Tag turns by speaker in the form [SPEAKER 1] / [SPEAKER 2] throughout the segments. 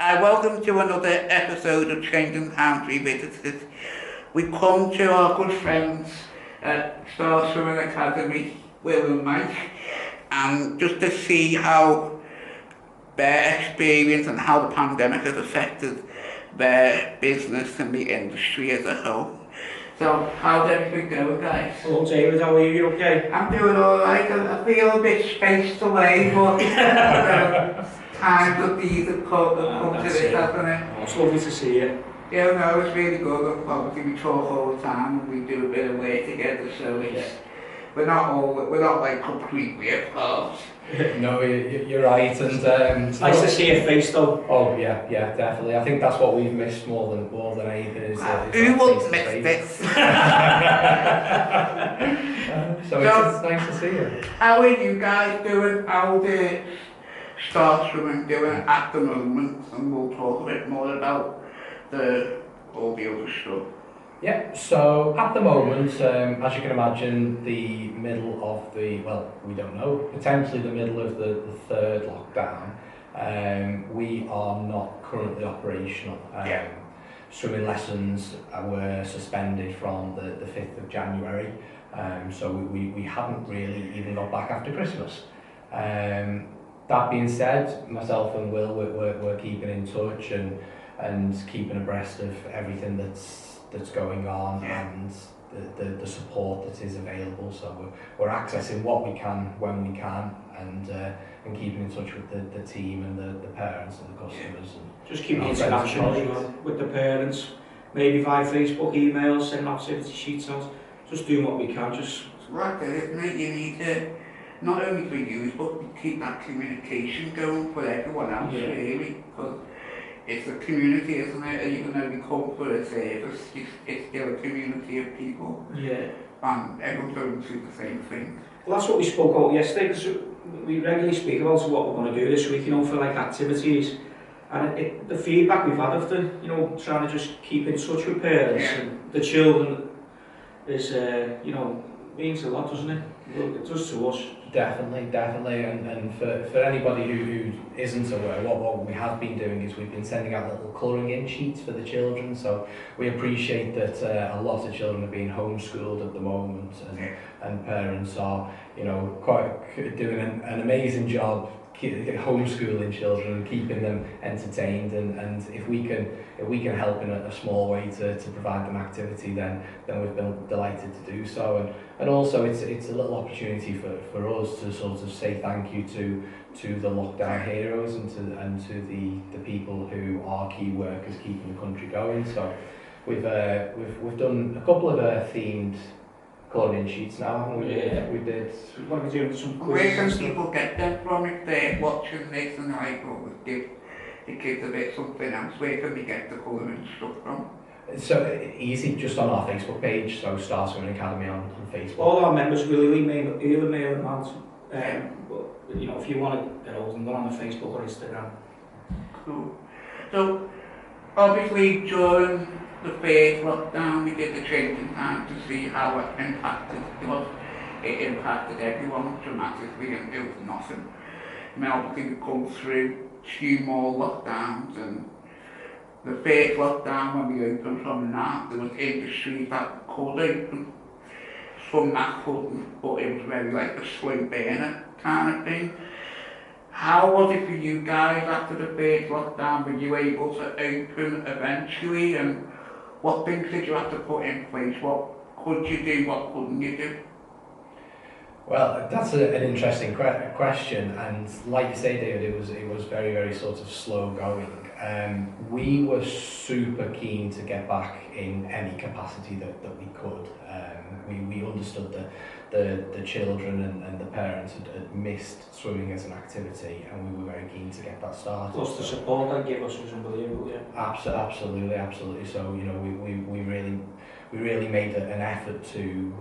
[SPEAKER 1] Welcome to another episode of Changing Country Visitors. We come to our good friends at Star Swimming Academy, Will and Mike, and just to see how their experience and how the pandemic has affected their business and the industry as a whole. So, how's everything going, guys?
[SPEAKER 2] Hello David, how are you? You okay?
[SPEAKER 1] I'm doing alright. I feel a bit spaced away, but times of these have come to this, hasn't it?
[SPEAKER 2] Oh, it's lovely to see you.
[SPEAKER 1] Yeah, no, it's really good. Obviously, we talk all the time and we do a bit of work together, so it's we're not like completely apart.
[SPEAKER 3] No, you're right, and
[SPEAKER 2] it's nice to see your face though.
[SPEAKER 3] Oh yeah, definitely. I think that's what we've missed more than anything. Is
[SPEAKER 1] who would miss this?
[SPEAKER 3] So it's nice to see you.
[SPEAKER 1] How are you guys doing? How the Star Swimming doing at the moment? And we'll talk a bit more about all the other stuff.
[SPEAKER 3] Yeah, so at the moment, as you can imagine, the middle of we don't know, potentially the middle of the third lockdown, we are not currently operational. Swimming lessons were suspended from the 5th of January, so we haven't really even got back after Christmas. That being said, myself and Will, we're keeping in touch and keeping abreast of everything that's going on and the support that is available. So we're accessing what we can when we can, and keeping in touch with the team and the parents and the customers. And
[SPEAKER 2] just keeping international with the parents, maybe via Facebook, emails, sending activity sheets out. Just doing what we can. Just
[SPEAKER 1] right there, isn't it? You need to not only for you, but keep that communication going for everyone else, really, because it's a community, isn't it? Even though we come for a service, it's still a community of people.
[SPEAKER 2] Yeah. And
[SPEAKER 1] everyone's going through the same thing.
[SPEAKER 2] Well, that's what we spoke about yesterday, because we regularly speak about what we're going to do this week, for like activities. And the feedback we've had of trying to just keep in touch with parents and the children is, means a lot, doesn't it? Well, it does to us.
[SPEAKER 3] Definitely, and for anybody who isn't aware, what we have been doing is we've been sending out little colouring in sheets for the children. So we appreciate that a lot of children are being homeschooled at the moment, and parents are quite doing an amazing job homeschooling children and keeping them entertained, and if we can help in a small way to provide them activity, then we've been delighted to do so, and also it's a little opportunity for us to sort of say thank you to the lockdown heroes and to the people who are key workers keeping the country going. So we've done a couple of themed colouring sheets now, haven't we?
[SPEAKER 2] Yeah.
[SPEAKER 3] We did.
[SPEAKER 2] We're going to be doing some quizzes.
[SPEAKER 1] Where can people get them from if they're watching this and like, give the kids a bit something else? Where can we get the colouring stuff from?
[SPEAKER 3] So easy, just on our Facebook page, so Star Swimming Academy on Facebook.
[SPEAKER 2] All our members will email them out. But if you want to get hold of them, they're on the Facebook or Instagram. Cool.
[SPEAKER 1] So obviously during the first lockdown, we did the changing time to see how it impacted, because it impacted everyone dramatically, and there was nothing. Now obviously we've come through 2 more lockdowns, and the first lockdown when we opened from now, there was industries that could open, some that couldn't, but it was very like a slow burner kind of thing. How was it for you guys after the first lockdown? Were you able to open eventually, and what things did you have to put in place? What could you do, what couldn't you do?
[SPEAKER 3] Well, that's an interesting question, and like you say, David, it was very, very sort of slow going. We were super keen to get back in any capacity that we could. We understood that the children and the parents had missed swimming as an activity, and we were very keen to get that started.
[SPEAKER 2] Plus the support they gave us was unbelievable, yeah.
[SPEAKER 3] Absolutely. So we really made an effort to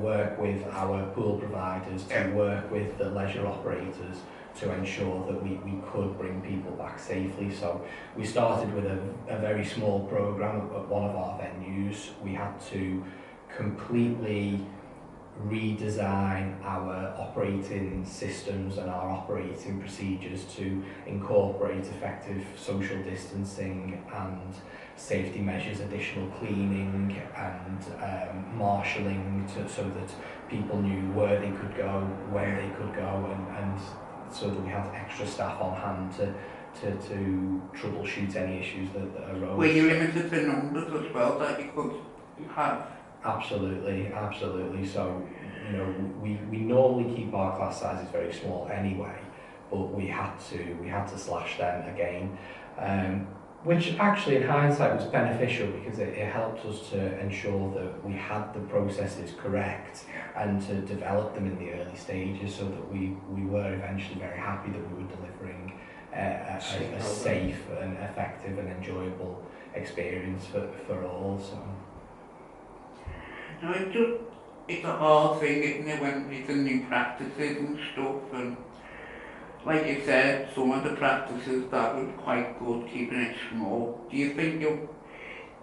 [SPEAKER 3] work with our pool providers, to work with the leisure operators, to ensure that we could bring people back safely. So we started with a very small program at one of our venues. We had to completely redesign our operating systems and our operating procedures to incorporate effective social distancing and safety measures, additional cleaning and marshalling so that people knew where they could go, when they could go, and so that we had extra staff on hand to troubleshoot any issues that arose.
[SPEAKER 1] Were you limited to numbers as well that you could have?
[SPEAKER 3] Absolutely. So, you know, we normally keep our class sizes very small anyway, but we had to slash them again, which actually in hindsight was beneficial because it helped us to ensure that we had the processes correct and to develop them in the early stages so that we were eventually very happy that we were delivering a safe and effective and enjoyable experience for all. So.
[SPEAKER 1] No, it's a hard thing, isn't it, when it's a new practices and stuff, and like you said, some of the practices that were quite good, keeping it small. Do you think you'll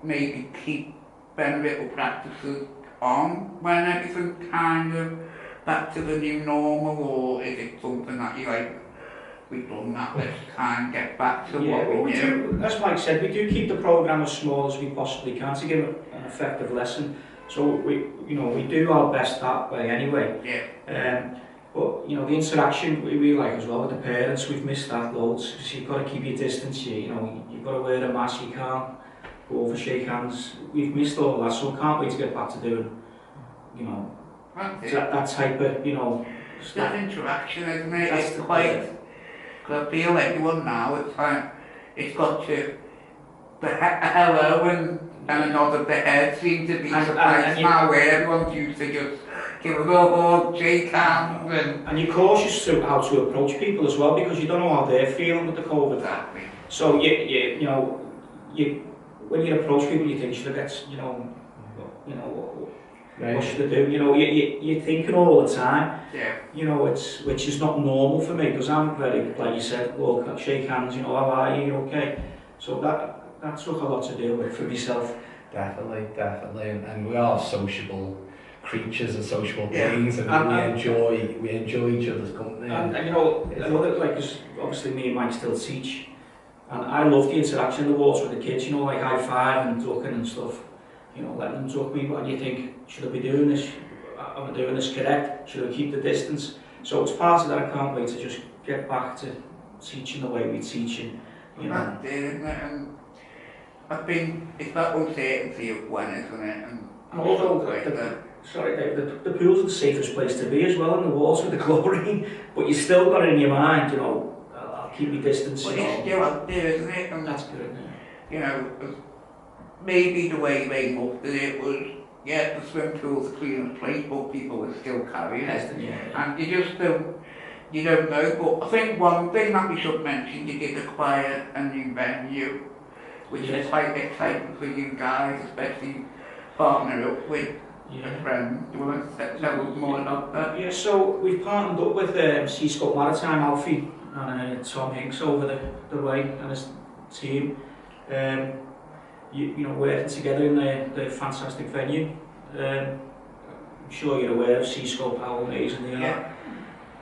[SPEAKER 1] maybe keep them little practices on when everything's kind of back to the new normal, or is it something that you like, we've done that, let's kind of get back to what we knew?
[SPEAKER 2] As Mike said, we do keep the programme as small as we possibly can to give an effective lesson. So we do our best that way anyway.
[SPEAKER 1] Yeah.
[SPEAKER 2] But the interaction we like as well with the parents, we've missed that loads because you've got to keep your distance. You've got to wear a mask. You can't go over, shake hands. We've missed all that, so I can't wait to get back to doing, that type of,
[SPEAKER 1] It's that interaction, isn't it? It's quite. Because I feel everyone now, it's like it's got to the hello and a nod of the head seem to be surprised now, where everyone's used to just give a little hug, shake hands,
[SPEAKER 2] and you're cautious to how to approach people as well because you don't know how they're feeling with the COVID.
[SPEAKER 1] Exactly.
[SPEAKER 2] So when you approach people, you think should I get what should I do? You're thinking all the time.
[SPEAKER 1] Yeah.
[SPEAKER 2] Which is not normal for me because I'm very, like you said, well, shake hands. How are you? Okay. So that took a lot to deal with for myself.
[SPEAKER 3] Definitely, and we are sociable creatures and sociable beings, and we enjoy each other's company.
[SPEAKER 2] And I know that, like, cause obviously me and Mike still teach, and I love the interaction in the water with the kids. Like high five and ducking and stuff. Letting them duck me, and you think, should I be doing this? Am I doing this correct? Should I keep the distance? So it's part of that. I can't wait to just get back to teaching the way we teach it.
[SPEAKER 1] That's it, isn't it? And I think it's that uncertainty of when, isn't it? And
[SPEAKER 2] although the pool's the safest place to be as well in the water with the chlorine, but you still got it in your mind, I'll keep my distance.
[SPEAKER 1] But it's still out there, isn't it? And
[SPEAKER 2] that's good, isn't it?
[SPEAKER 1] Maybe the way they looked at it was, the swim pool's a clean place, but people were still carrying it. And you just don't know. But I think one thing that we should mention, you did acquire a new venue, which is quite exciting for you guys, especially partner up with a friend. Do you want to tell us more about that?
[SPEAKER 2] Yeah, so we've partnered up with Seascope Maritime, Alfie, and Tom Hinks over the way, and his team. Working together in the fantastic venue. I'm sure you're aware of Seascope, how amazing they are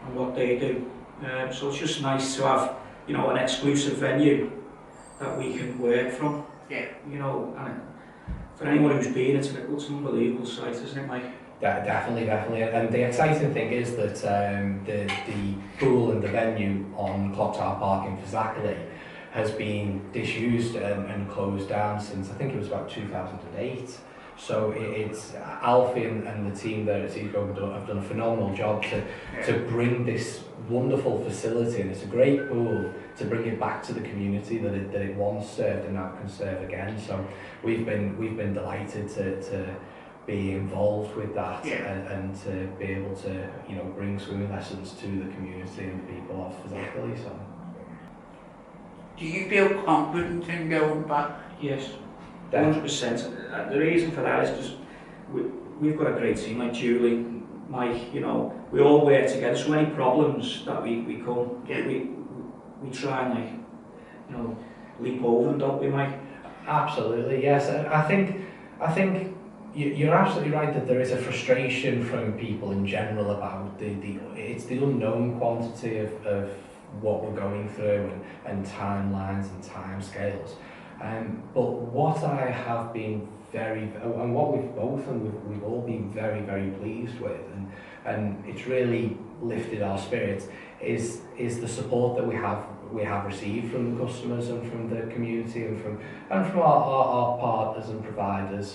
[SPEAKER 2] and what they do. So it's just nice to have, an exclusive venue that we can work from.
[SPEAKER 1] Yeah.
[SPEAKER 2] And for anyone who's been, it's an unbelievable site, isn't it, Mike?
[SPEAKER 3] Definitely. And the exciting thing is that the pool and the venue on Clock Tower Park in Fazakerley has been disused and closed down since I think it was about 2008. So it's Alfie and the team there at Seascope have done a phenomenal job to bring this wonderful facility, and it's a great pool, to bring it back to the community that it once served and now can serve again. So we've been delighted to be involved with that and to be able to bring swimming lessons to the community and the people of Fazakerley. So.
[SPEAKER 1] Do you feel confident in going back?
[SPEAKER 2] Yes, 100%. The reason for that is because we've got a great team, like Julie, Mike, we all work together, so any problems that we come, we try and leap over them, don't we, Mike?
[SPEAKER 3] Absolutely, yes. I think you're absolutely right that there is a frustration from people in general about it's the unknown quantity of what we're going through and timelines and timescales. But what I have been and what we've both and we've all been very pleased with, and it's really lifted our spirits, is the support that we have received from the customers and from the community and from our partners and providers.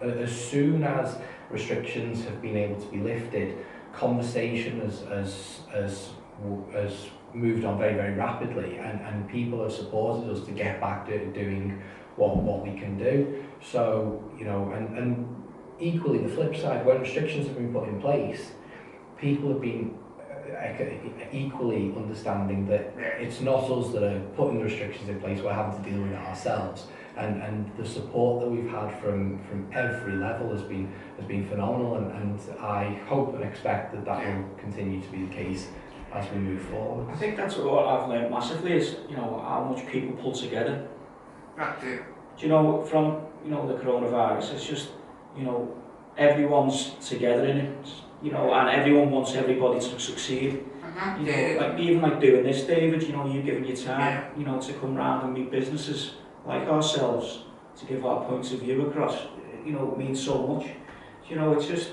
[SPEAKER 3] As soon as restrictions have been able to be lifted, conversation has moved on very rapidly, and people have supported us to get back to doing what we can do. So, and equally the flip side, when restrictions have been put in place, people have been equally understanding that it's not us that are putting the restrictions in place, we're having to deal with it ourselves. And the support that we've had from every level has been phenomenal, and I hope and expect that will continue to be the case as we move forward.
[SPEAKER 2] I think that's what I've learned massively is, how much people pull together.
[SPEAKER 1] That's it.
[SPEAKER 2] Do from, the coronavirus, it's just, everyone's together in it, and everyone wants everybody to succeed. Even like doing this, David, you giving your time, to come round and meet businesses like ourselves, to give our points of view across, it means so much. It's just,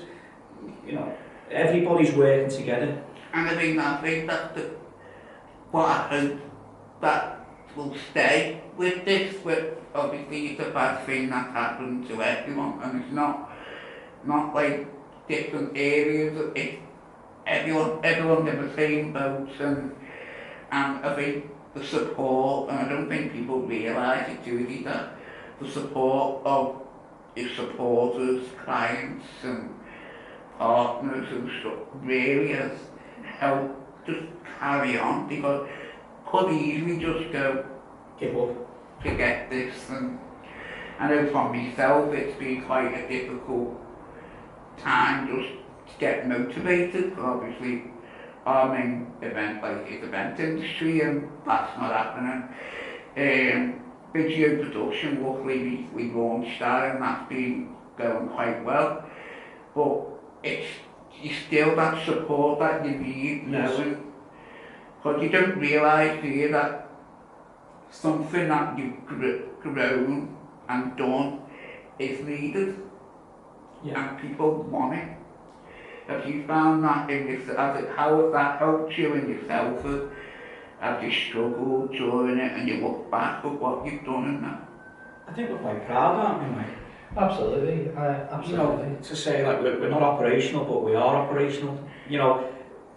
[SPEAKER 2] everybody's working together.
[SPEAKER 1] And I think that's what I hope that will stay with this, with obviously it's a bad thing that's happened to everyone, and it's not like different areas, it's everyone's in the same boat, and I think the support, and I don't think people realise it too, that the support of his supporters, clients and partners and stuff really has helped just carry on, because could easily just go
[SPEAKER 2] give up,
[SPEAKER 1] forget this. And I know for myself it's been quite a difficult time just to get motivated, because obviously our main event is event industry, and that's not happening. Video production, luckily we launched that, and that's been going quite well, but it's still that support that you need, knowing, because you don't realise, do you, that something that you've grown and done is needed, and people want it. Have you found that in this, how has that helped you in yourself? Have you struggled during it, and you look back at what you've done in that?
[SPEAKER 2] I think we're quite proud, aren't we, Mike?
[SPEAKER 3] Absolutely, absolutely.
[SPEAKER 2] To say like we're not operational, but we are operational.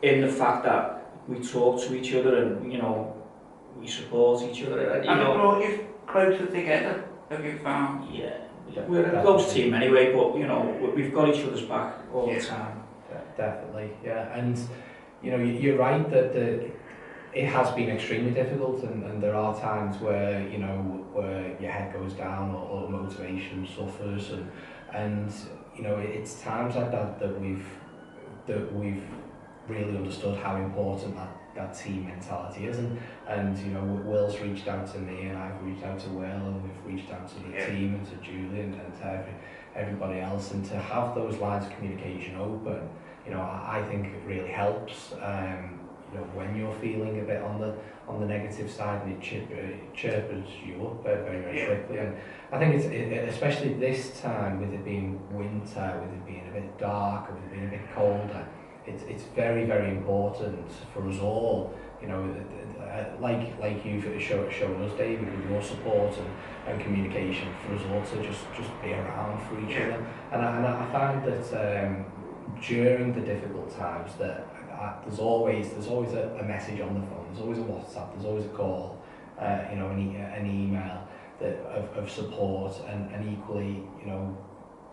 [SPEAKER 2] In the fact that we talk to each other and we support each other. And,
[SPEAKER 1] it brought you closer together, have you found?
[SPEAKER 2] Yeah, we're a close team anyway, but we've got each other's back all the time.
[SPEAKER 3] Yeah, definitely, yeah. And you're right that it has been extremely difficult, and there are times where where your head goes down or motivation suffers, and it's times like that we've really understood how important that team mentality is, and Will's reached out to me, and I've reached out to Will, and we've reached out to the team and to Julian and to everybody else, and to have those lines of communication open, I think it really helps. When you're feeling a bit on the negative side, and it chirpers you up very quickly. And I think it's especially this time, with it being winter, with it being a bit dark, with it being a bit colder, it's very important for us all, like you've shown us, David, with your support and communication, for us all to just be around for each other. And I find that during the difficult times that there's always a message on the phone, there's always a WhatsApp, there's always a call, an email of support, and equally,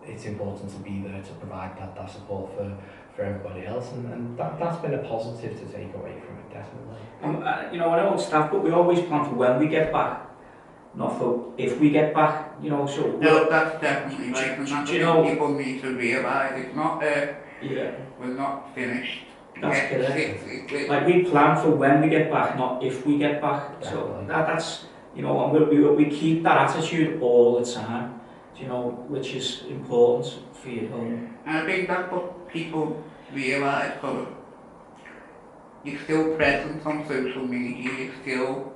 [SPEAKER 3] it's important to be there to provide that support for everybody else, and that's been a positive to take away from it, definitely.
[SPEAKER 2] I know it's staff, but we always plan for when we get back, not for if we get back, so...
[SPEAKER 1] No, that's definitely right, and that's what people need to realise. It's not, we're not finished.
[SPEAKER 2] That's correct. Like, we plan for when we get back, not if we get back. Definitely. So that's, and we keep that attitude all the time, which is important for your home.
[SPEAKER 1] And I think that's what people realise, sort of, you're still present on social media, you're still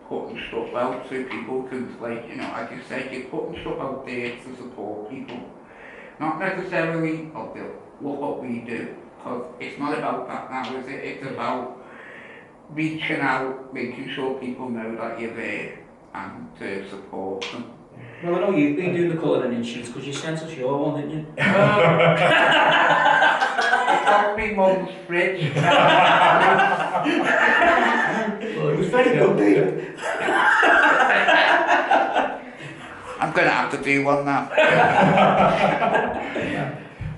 [SPEAKER 1] putting stuff out so people can, like, you know, as you said, you're putting stuff out there to support people. Not necessarily, oh, look what we do, because it's not about that now, is it? It's about reaching out, making sure people know that you're there and to support them.
[SPEAKER 2] Well, I know you've been doing the colouring in sheets because you sent us your one, didn't you?
[SPEAKER 1] It's on my mum's fridge.
[SPEAKER 2] It was very good, David.
[SPEAKER 1] I'm going to have to do one now.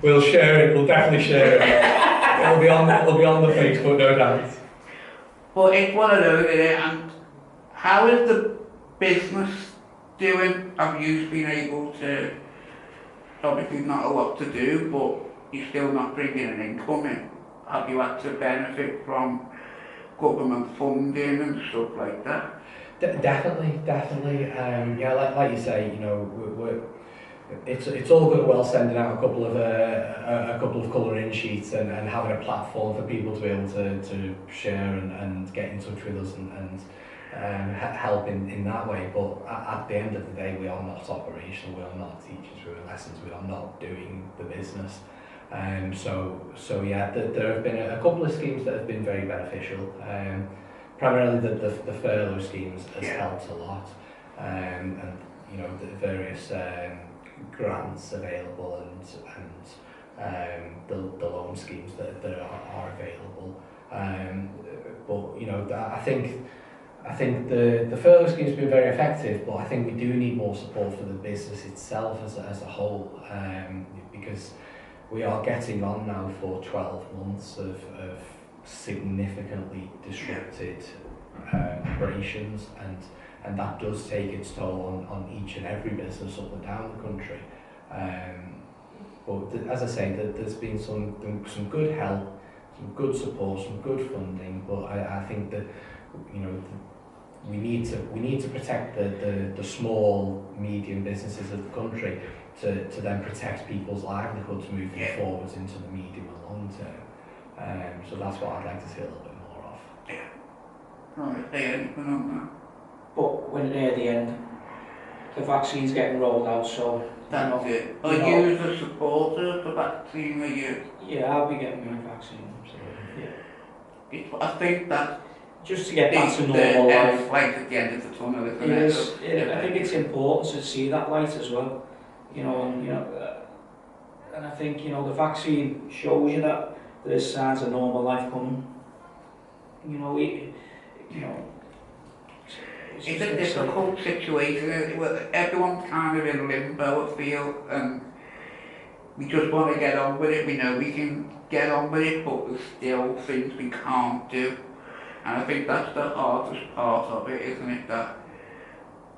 [SPEAKER 3] We'll share it. We'll definitely share it. It'll be on the Facebook, no doubt.
[SPEAKER 1] But it's one of those, and how is the business doing? Have you been able to, obviously not a lot to do, but you're still not bringing an income in. Have you had to benefit from government funding and stuff like that?
[SPEAKER 3] Definitely. Yeah, like you say, you know, it's all good and well sending out a couple of colouring sheets and having a platform for people to be able to share and get in touch with us and help in that way. But at the end of the day, we are not operational. We are not teaching through lessons. We are not doing the business. So yeah, there have been a couple of schemes that have been very beneficial. Primarily the furlough schemes has helped a lot, and you know, the various grants available and the loan schemes that are available. But you know, I think the furlough scheme has been very effective, but I think we do need more support for the business itself as a whole, because we are getting on now for 12 months of significantly disrupted operations, and that does take its toll on each and every business up and down the country. But as I say, there's been some good help, some good support, some good funding, but I think that, you know, we need to protect the small, medium businesses of the country to then protect people's livelihoods moving forwards into the medium and long term. So that's what I'd like to see a little bit more of.
[SPEAKER 1] Yeah. Right, anything on that?
[SPEAKER 2] But when near the end, the vaccine's getting rolled out, so
[SPEAKER 1] That's it. Are you a supporter of the vaccine? Are you?
[SPEAKER 2] Yeah, I'll be getting my vaccine, absolutely. Yeah.
[SPEAKER 1] I think that
[SPEAKER 2] just to get back to normal life.
[SPEAKER 1] Light at the end of the tunnel, isn't
[SPEAKER 2] it? I think it's important to see that light as well. You know, and I think, you know, the vaccine shows you that there's signs of normal life coming. You know, it's
[SPEAKER 1] a difficult situation. Everyone's kind of in limbo, I feel, and we just want to get on with it. We know we can get on with it, but there's still things we can't do. And I think that's the hardest part of it, isn't it? That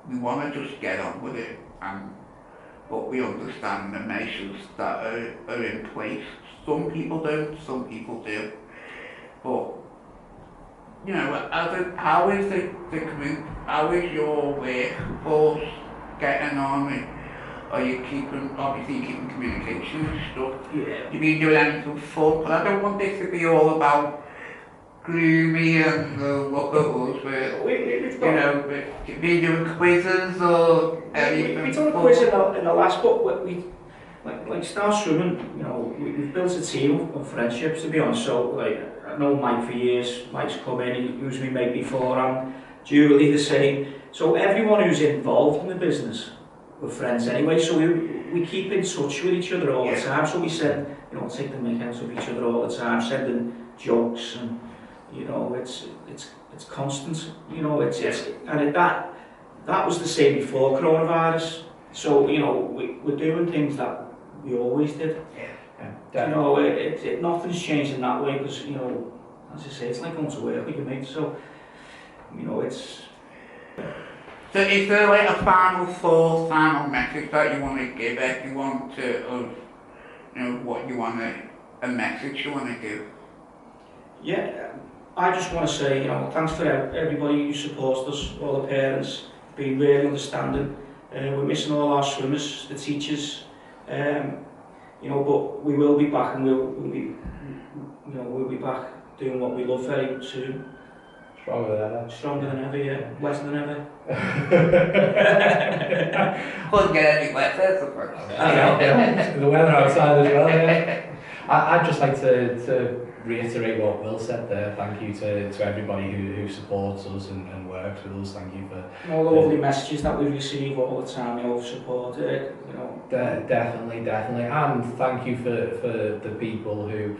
[SPEAKER 1] we want to just get on with it, but we understand the measures that are in place. Some people don't, some people do. But, you know, how is the group, how is your workforce getting on? Are you obviously keeping communication and stuff?
[SPEAKER 2] Yeah.
[SPEAKER 1] You've been doing anything fun? But I don't want this to be all about gloomy and look at us, but we've been doing quizzes or anything.
[SPEAKER 2] We've done a quiz in the last book. We like Star Swimming, you know, we've built a team of friendships, to be honest. So, like, I've known Mike for years. Mike's come in, he was my mate before, and Julie the same. So everyone who's involved in the business, we're friends anyway. So we keep in touch with each other all the time. So we send, you know, take the make out of each other all the time, sending jokes, and you know, it's constant. You know, that was the same before coronavirus. So, you know, we're doing things that we always did. Yeah. You know, nothing's changed in that way, because, you know, as I say, it's like going to work with your mates. So, you know, it's.
[SPEAKER 1] So is there like a final message that you want to give everyone you know, what you want a message you want to give?
[SPEAKER 2] Yeah, I just want to say, you know, thanks for everybody who supports us, all the parents, being really understanding. We're missing all our swimmers, the teachers. you know, but we will be back, and we'll be back doing what we love very soon.
[SPEAKER 3] Stronger than ever.
[SPEAKER 2] Stronger than ever, yeah. Wetter than ever.
[SPEAKER 1] Couldn't get any wetter, of course.
[SPEAKER 3] Yeah. The weather outside as well, yeah. I'd just like to reiterate what Will said there. Thank you to everybody who supports us and works with us. Thank you for
[SPEAKER 2] all the lovely messages that we receive all the time, you know, support it, you know.
[SPEAKER 3] Definitely, and thank you for the people who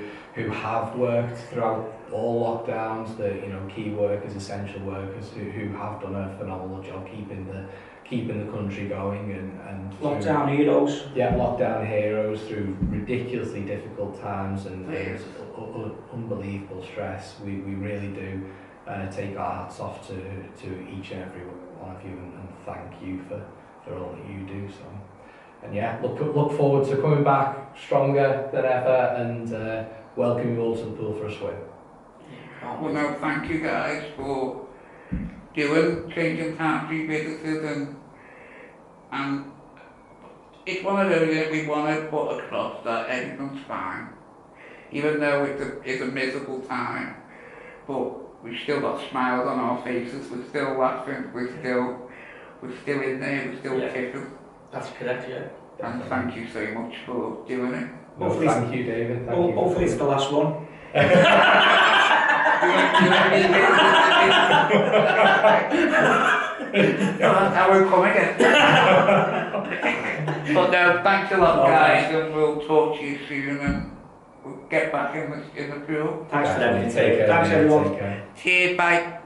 [SPEAKER 3] have worked throughout all lockdowns, the key workers, essential workers who have done a phenomenal job keeping the country going and
[SPEAKER 2] lockdown heroes.
[SPEAKER 3] Yeah, lockdown heroes through ridiculously difficult times and unbelievable stress. We really do take our hats off to each and every one of you and thank you for all that you do. So, and yeah, look forward to coming back stronger than ever and welcome you all to the pool for a swim.
[SPEAKER 1] Well, no, thank you guys for changing times revisited and it's one of those that we want to put across that everything's fine, even though it's a miserable time, but we've still got smiles on our faces, we're still laughing, we're still in there, we're still kicking.
[SPEAKER 2] That's correct, yeah.
[SPEAKER 1] And thank you so much for doing it.
[SPEAKER 3] No, thank you, David. Thank you.
[SPEAKER 2] Hopefully it's the last one.
[SPEAKER 1] I will come again. But no, thanks a lot, guys, and we'll talk to you soon, and we'll get back in the pool.
[SPEAKER 2] Thanks for everything.
[SPEAKER 3] Take care.
[SPEAKER 2] Thanks, everyone.
[SPEAKER 1] Cheers, bye.